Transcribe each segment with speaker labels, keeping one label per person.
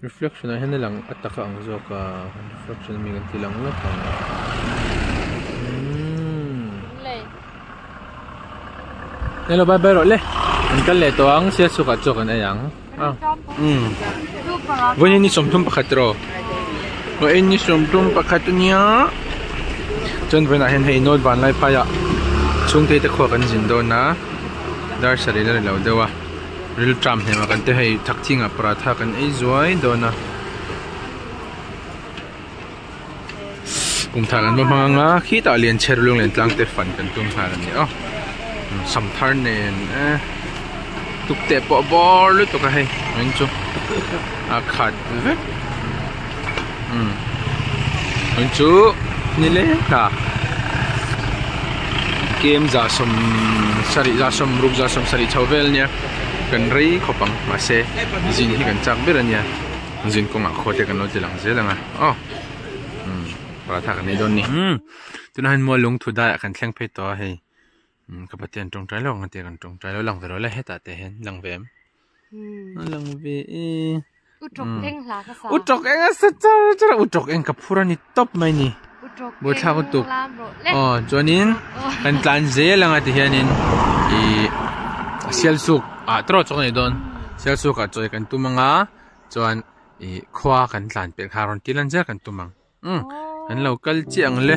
Speaker 1: reflection na hen lang at taka ang zo ka reflection mi ganti lang lo ka Hello bye bye le ang kalle to ang siya sukat zo kan ayang Voni ni somtum pakatro Wa ni somtum pakatunya Jon vena hen hei nod van lai phaya chung te kho kan jin do na dar sari la lo dewa ril tram he ma kan te hei thak chinga pratha kan ei zuai do na kum tha kan ma nga khi ta lian cher lung len tlang te fan kan tum ha ni oh sam thar nen tuk te po bor lu to ka hei men chu a khat ve men chu ni le ka game za som sari za som ruk za som sari chawvel nya kan rei khopang ma se jin hi kan chak ber nya jin ko nga khote kan no tilang je langa oh para tha kan ni don ni tunan mo lung thu da kan thleng phe to hei ka patian tong trai lo nga te kan tong trai lo lang vero la heta te hen lang vem lang ve
Speaker 2: utok eng la ka sa
Speaker 1: utok eng sa cha utok eng ka phura ni top mai ni bo tha ko tuk jonin kan tlan je langa ti hianin I sialsuk tro chong nei don sialsuk a choi kan tumanga chuan I khwa kan tlan pe kharon tilan ja kan tumang an local chi ang le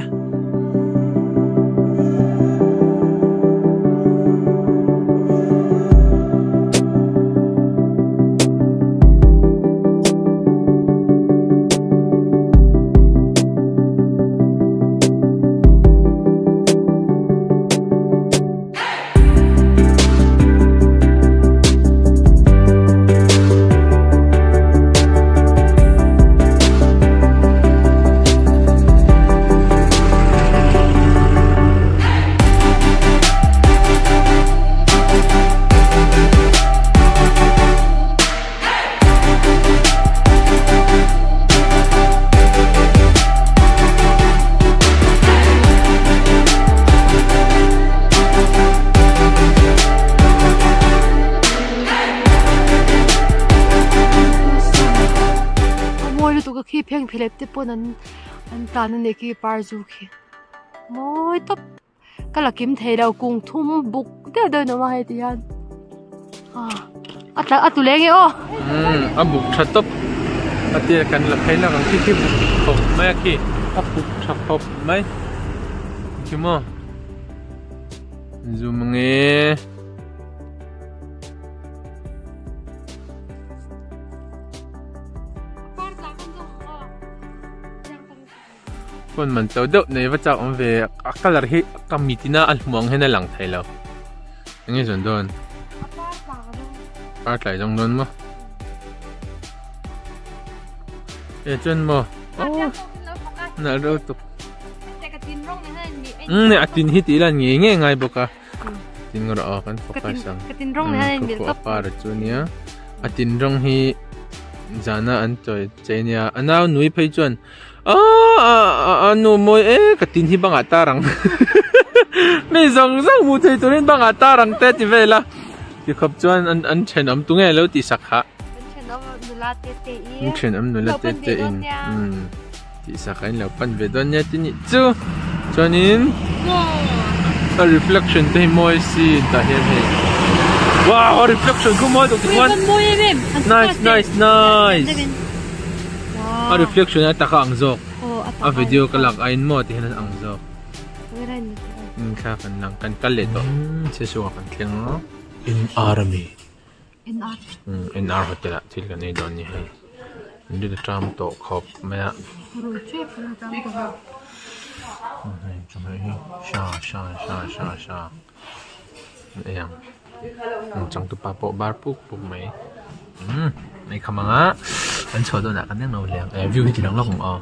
Speaker 2: Pheng philep te pon an tan ne ki par zu khi moi top kala kim thei dau kung thum buk te do no ma he ti han ata atulenge o
Speaker 1: abuk thatop atia kan la khaila kan ki buk khop mai ki abuk thapop mai kimo zumnge Pun man tau do nei wa cha om ve akalar hi kamitina almuang hena lang thailo nge zon don part lai jong don mo chen mo na ro to ne atin hi tilan nge ngai boka tin ngor a kan focus ang
Speaker 2: katin rong ne ni
Speaker 1: to para chunia atin rong hi jana an toy chenia anaw nui phei chuan ano mo katin hi bang atarang may zong mu thei turin bang atarang te ti vela ki khop chuan an chen am tunge lo ti sakha chen am nula te te in ti sakhain lo pan ve don nya ti ni chu chuanin a reflection te moi si ta hian he wow reflection ku mo to ti wan nice a reflection na taka ang zok a video kalak ain mo ti hanan ang zok ka kan lang kan kalle to sesuwa kan tling no in army in ar hotela til kan ei don ni hai ndi de tram to khop maya sha ayang chang tu pa po bar puk mai này không mang á anh chờ tôi đã cắn nét nấu liền view thì đóng lóc không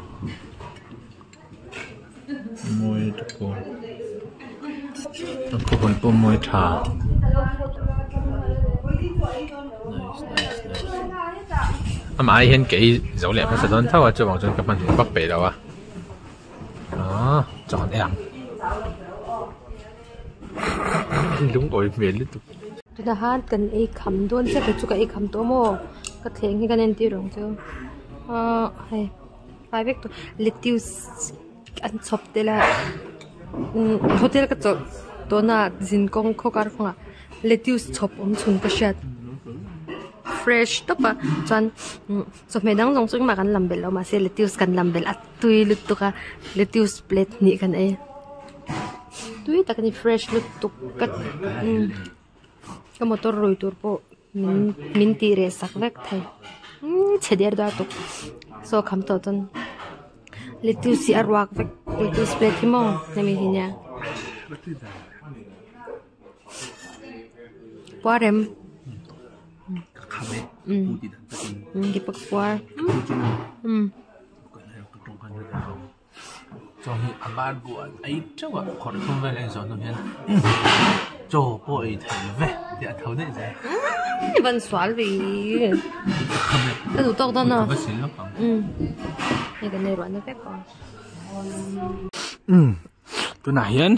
Speaker 1: môi nó có còn tôm môi trà mà ai hiện cái dấu lẹ phải đón thao cho bọn chúng các bạn bắc bể đâu chọn em đúng rồi về liên tục
Speaker 2: Tunahan kan kham don sa kachu ka kham to mo cái thèn cái nên tiêu rồi chứ hay phải biết tụ lettuce ăn chop thế là hotel cái chỗ đó na zin kong khó cả không à lettuce chop chung cái shit fresh to pa chan so medang jong sung makan lambel lo ma se lettuce kan lambel at tui lut to ka lettuce plate ni kan e tui ta kan fresh lut to kat ka motor roi tur po min ti re sak lek thai chheder da to so kham to ton lettuce arwak vek lettuce plate mo nami hinya parem cái bậc qua
Speaker 1: cho bạn buồn ấy chắc là còn không về lại rồi thôi cho bội thành về để thấu đấy rồi
Speaker 2: vẫn xóa vì cái đồ to đó nè cái này nó phép còn
Speaker 1: tôi nãy hiện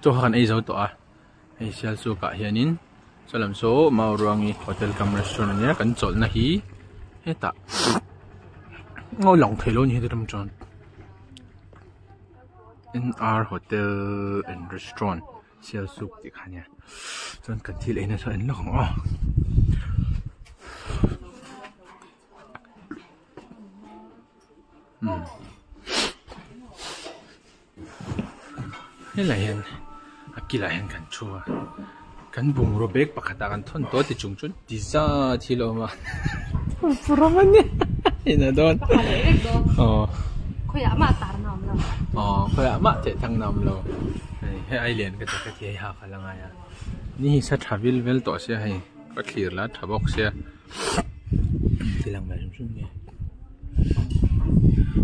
Speaker 1: cho hắn ấy rồi tọa ấy sẽ số cả hiện in so làm số mau ruangi hotel kam restaurant nhé kan chol na hi heta ngôi lòng thầy luôn như thế đâm tròn NR Hotel and Restaurant siêu sup thì khá nha cho nên cần thiết lấy nó sao nó không thế là hiện aquí là hiện cần chua kan bung robek pakata kan thon to ti chung chun ti za thilo ma puraman ni ina don
Speaker 2: khoi ama tar nam lo
Speaker 1: khoi ama te thang nam lo he ai len ka ta thi ha khala nga ya ni sa travel vel to se hai ka clear la thabok se tilang ba sum ni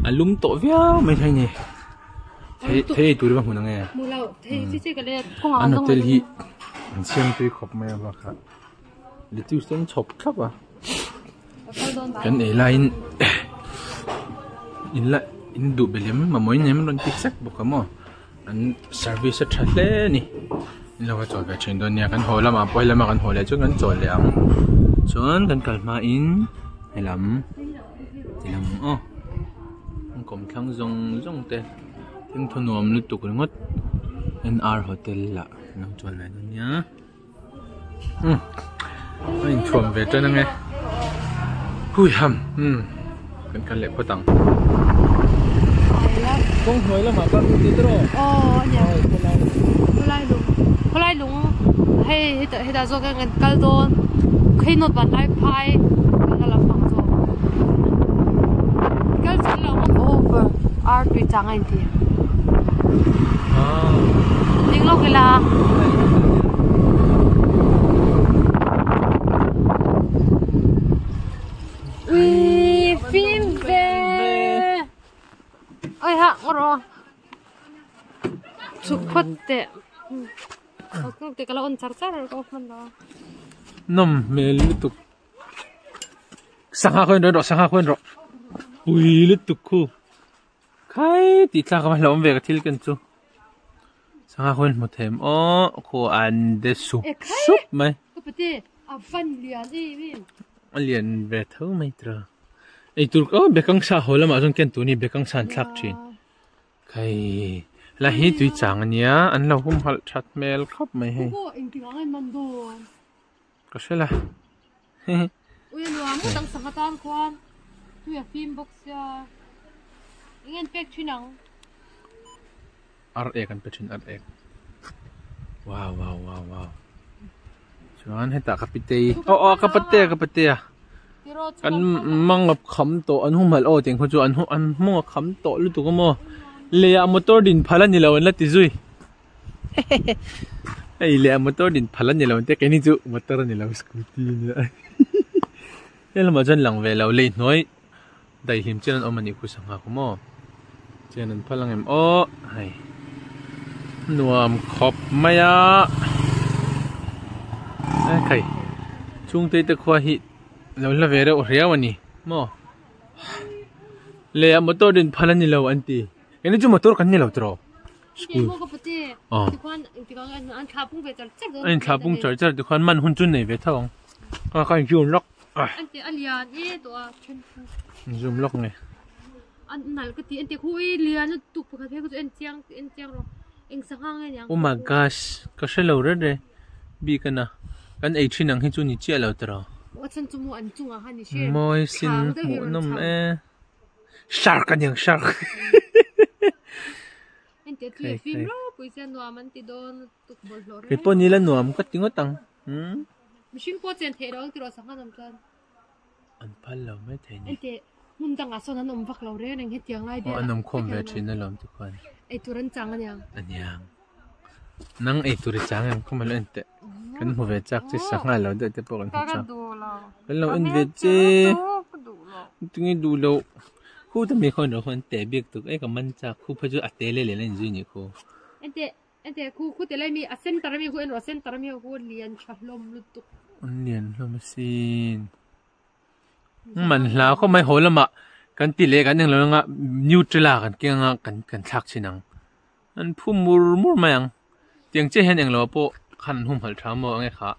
Speaker 1: alum to via mai thai ni thế tu ba mun nga
Speaker 2: mu lo thế cái le khong
Speaker 1: an hotel hi xem tôi khóc mẹ và cả để tiêu sen chọc khắp à cái này là in đủ bể liếm mà mỗi ngày mình luôn tích sắc bọc mà anh service thật lẽ nè là cái chỗ về trên đó nha cái hồ là mà quay là mà cái hồ là chỗ cái chỗ là ăn chỗ cái cái mà in hay lắm thì làm không còn thằng rong tên tiếng thôn nôm lúc tụi nó NR Hotel là nằm chỗ này đó nhá anh chuẩn về cho nó nghe hui hầm cần lệ có tặng không hỏi là mà con đi rồi
Speaker 2: có lại đúng hay đã do cái ngân cal đôn khi nốt bàn lại phai cái là phẳng rồi cái gì là over art bị chẳng anh thì tiếng lâu cái là ui phim về ôi hạng rồi chụp phát tệ không thì cái là on char rồi có phần đó
Speaker 1: nằm mê liên tục sang hạ khuyên rồi sang hạ khuyên rồi ui liên tục khu khai tí ta các bạn về cái thil cần chú sang hạ khuyên một thêm khu ăn để súp mày liền về thấu mày trơ ấy tụi bé căng sa hồi là mà trong kiến tụi này bé căng sàn thắc chuyện khai là hết tụi chẳng nhá anh lâu không học chat mail khóc mày hay có sẽ là
Speaker 2: ui nó muốn tăng sang tan quan tụi phim box ya ingin pek chinang
Speaker 1: RE kan pechin RE wow chuan heta kapitei kapate kan mangap kham to an humal o teng kho chu an mo kham to lu tu ko mo le motor din phala ni lawan la ti zui ei le motor din phala ni lawan te ke ni chu motor ni law scooty ni el ma jan lang ve law le noi dai him chen o mani khu sanga ko mo chen an phalang em o hai nuam khop maya kai chung te te khwa hi lo la vera o riaw ani mo le motor din phalan ni lo anti eni chu motor kan ni lo tro
Speaker 2: school mo ko pati ti kwan an thlapung ve char chak
Speaker 1: an thlapung char char ti kwan man hun chun nei ve thong ka kan ju lok
Speaker 2: อันเดียอันเลียนตัวเช่น
Speaker 1: zoom lock nè
Speaker 2: อันนั้นก็ตีอันเดียคุยเลียนตุกปกติก็จะเอ็นเจียงหรอเอ็งสังหางไงยัง
Speaker 1: oh my gosh ก็ใช่เราเด้บีกันนะกันไอชินังให้จูนี่เจ้าเราตรอ
Speaker 2: ว่าฉันจะมัวอันจุงอ่ะฮันนี่เช่น
Speaker 1: มอยสินหมูนมshark กันยัง shark
Speaker 2: อันเดียที่ฟิล์มเราปุยเสียนัวมันติดโดนตุกบอลเลย
Speaker 1: ไอปนนี้ละหนวมก็ติ้งก็ตัง
Speaker 2: ไม่ชิงก็เจนเทเราที่เราสังหารน้ำจัน
Speaker 1: อันพันเราไม่เท่
Speaker 2: นี่อันเดียมุนจังอ่ะส่วนนั้นนมฟักเราเร่งเห็ดยังไรเดีย
Speaker 1: อันนมคมเวชินนั่นลมทุกคน
Speaker 2: ไอตัวรันจังอันยัง
Speaker 1: อันยังนั่งไอตัวริจังยังคมมาเล่นเตะกันหัวเวจักจะสังหารเราเด็ดพวกกันหัวจักกันเราอินเวจตึงดูเราคู่จะมีคนเราคนเตะเบียกตุกไอ้กับมันจักคู่พจุอัตเตเลเลยนี่นี่คู่
Speaker 2: อันเดียคู่แต่เลยมีเส้นตระมีคู่เอ็นว่าเส้นตระมีคู่เลียนชัดลมลุตุก
Speaker 1: เลียนลมซีนมันแล้วก็ไม่โหละมะกันติเลกันยังเราง่ะนิวทรัลกันเกี่ยงกันทักชินังอันผู้มูมายังเตียงเจ้เห็นอย่างเราพวกขันหุ่มหัวช้ำมองไงคะ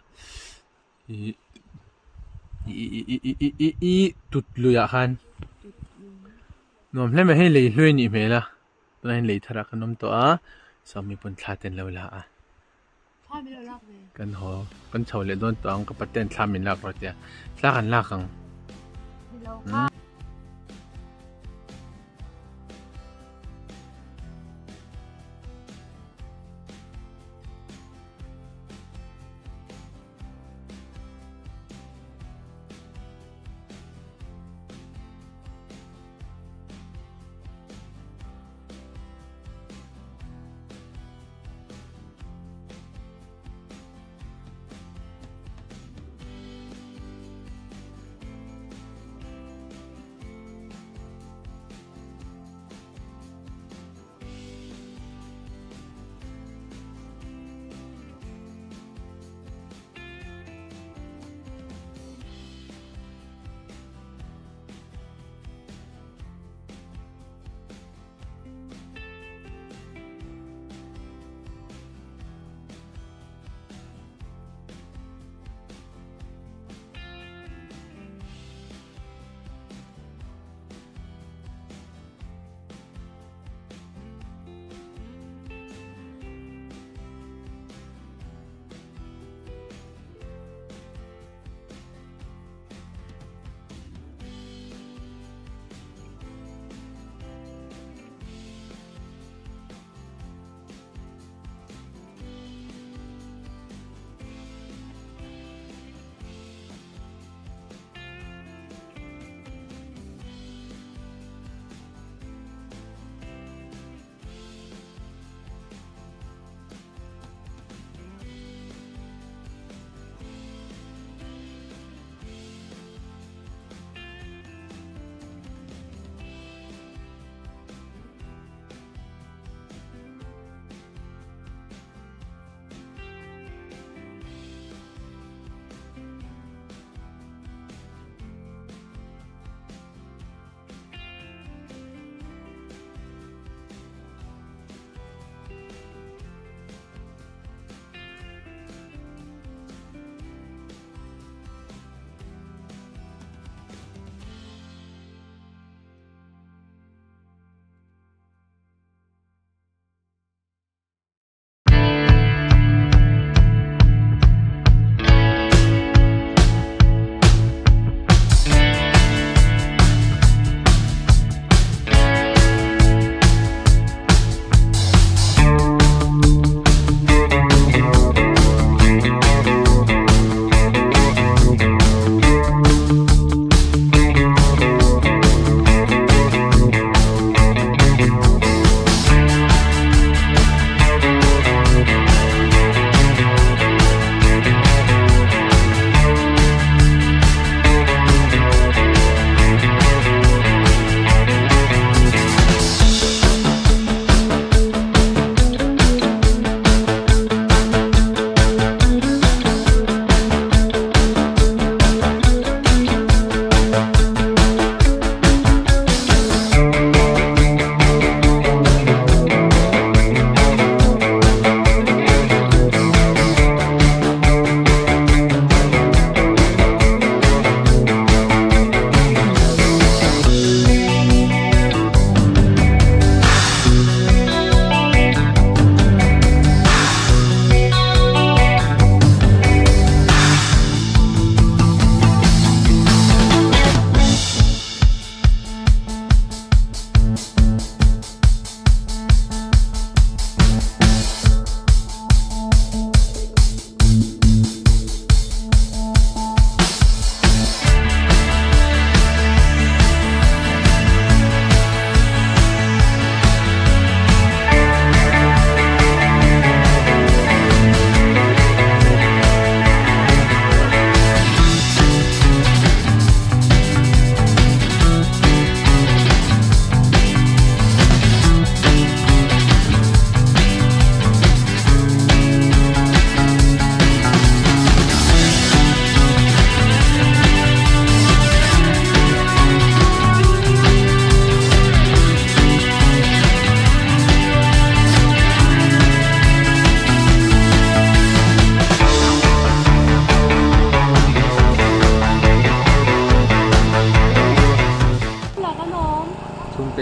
Speaker 1: ตุดลุยคันนวมเล่นไม่ให้เลยลุยนี่ไหมล่ะตอนนี้เลยทารักขนมตัวสามีปนทาเต็นแล้วล่ะกันหัวกันเฉาเลยโดนตัวกับปะเต็นทามินลักรถเดียลากันลากัง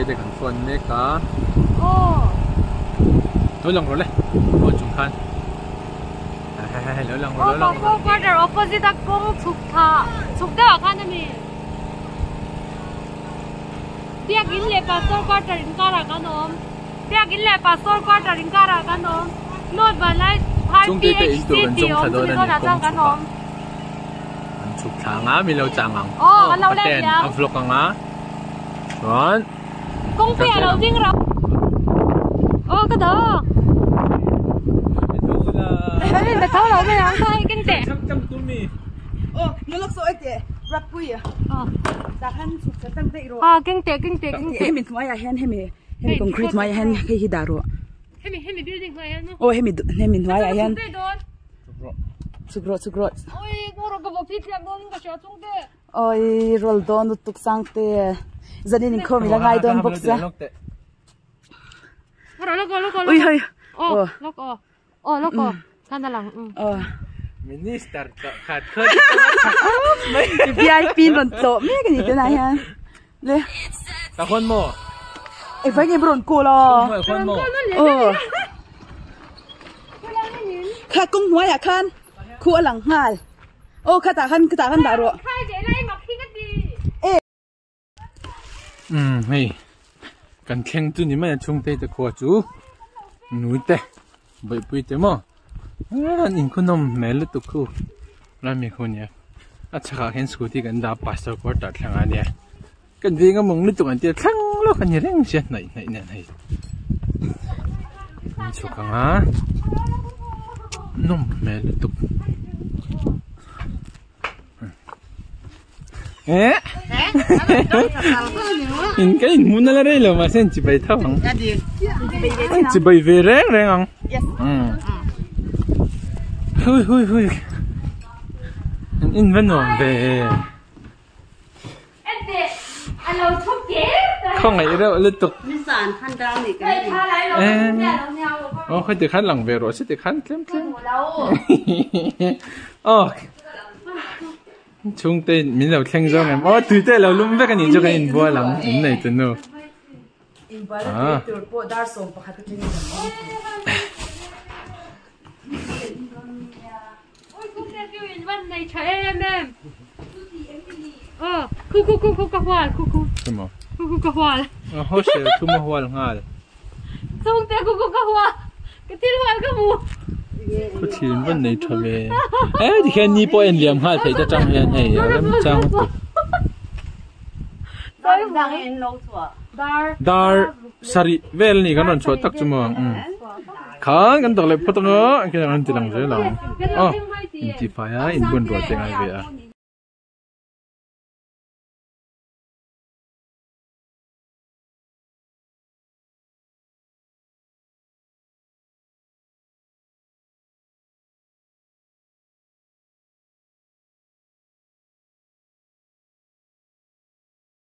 Speaker 1: te kan phone ne ka
Speaker 2: Oh.
Speaker 1: lo lang rồi phone chung khan lo lang
Speaker 2: Go quarter opposite at kong chukta kanami. Tiak in le pastor quarter in kara kanom. Tiak in le pastor quarter in kara kanom. Not balai 5 PH city om na jang kanom.
Speaker 1: an chuk tha nga mi lo chang ang
Speaker 2: Kan lo le ya.
Speaker 1: an vlog nga ron
Speaker 2: Kong pe lo ding ra. Ka da. Để tháo lỗ bây giờ ăn thôi kinh tế.
Speaker 3: Nó lắc sôi thế, rap quỷ à? Đã hắn sụp sẽ tăng tệ rồi.
Speaker 2: Kinh tế.
Speaker 3: Em mình thoải hen hem concrete thoải hen cái gì đaro.
Speaker 2: Hem building thoải hen.
Speaker 3: Em mình thoải hen. Sugro.
Speaker 2: Ôi, cô rồi có bộ phim làm đâu nhưng mà chưa chung thế.
Speaker 3: Ôi, roll don tụt sang thế. Giờ nên không mình là ngay don box ra.
Speaker 2: Loko.
Speaker 3: Ôi hơi.
Speaker 2: Loko. Kan na lang.
Speaker 1: Minister khát khơi
Speaker 3: VIP lần tổ mấy cái gì thế này ha? Lê.
Speaker 1: ta khôn mồ
Speaker 3: Em phải nghe bron cô lo.
Speaker 1: khôn mồ
Speaker 3: Khát cung hóa à khăn. Khu lằng hal. Khát ta khăn đaro.
Speaker 2: Hai để lại mặc khi cái gì?
Speaker 1: hey kan khen tu ni ma chung te te kho chu nui te bai pui te mo in kunom mel tu khu la mi khonia acha hen scooty kan da pastor ko ta thanga ne kan vi nga mong ni tu kan te thang lo kan ni reng se nai chu ka nga nom mel tu in cái in muốn là đây là mà xem chỉ bay thao hằng chỉ bay về reng hằng hui in vẫn còn về không ngày đâu liên tục khơi từ khán lằng về rồi sẽ từ khán thêm chung tên mình đầu khen cho em từ tên là luôn biết cái gì cho cái in bua lắm in này tên đâu
Speaker 2: Khu cà hoa
Speaker 1: hốt sẽ thu mua hoa ngà
Speaker 2: chung tên khu cà hoa cái thiên hoa cái mù
Speaker 1: có tiền vẫn này thôi về thì khi ni po en liam hai thấy cho trang hiện này lắm trang dar sari vel ni kan on chua tak chuma khan kan tak le photo ngo cái anh ti lang je lang in ti fa ya in bun ro te ngai ve a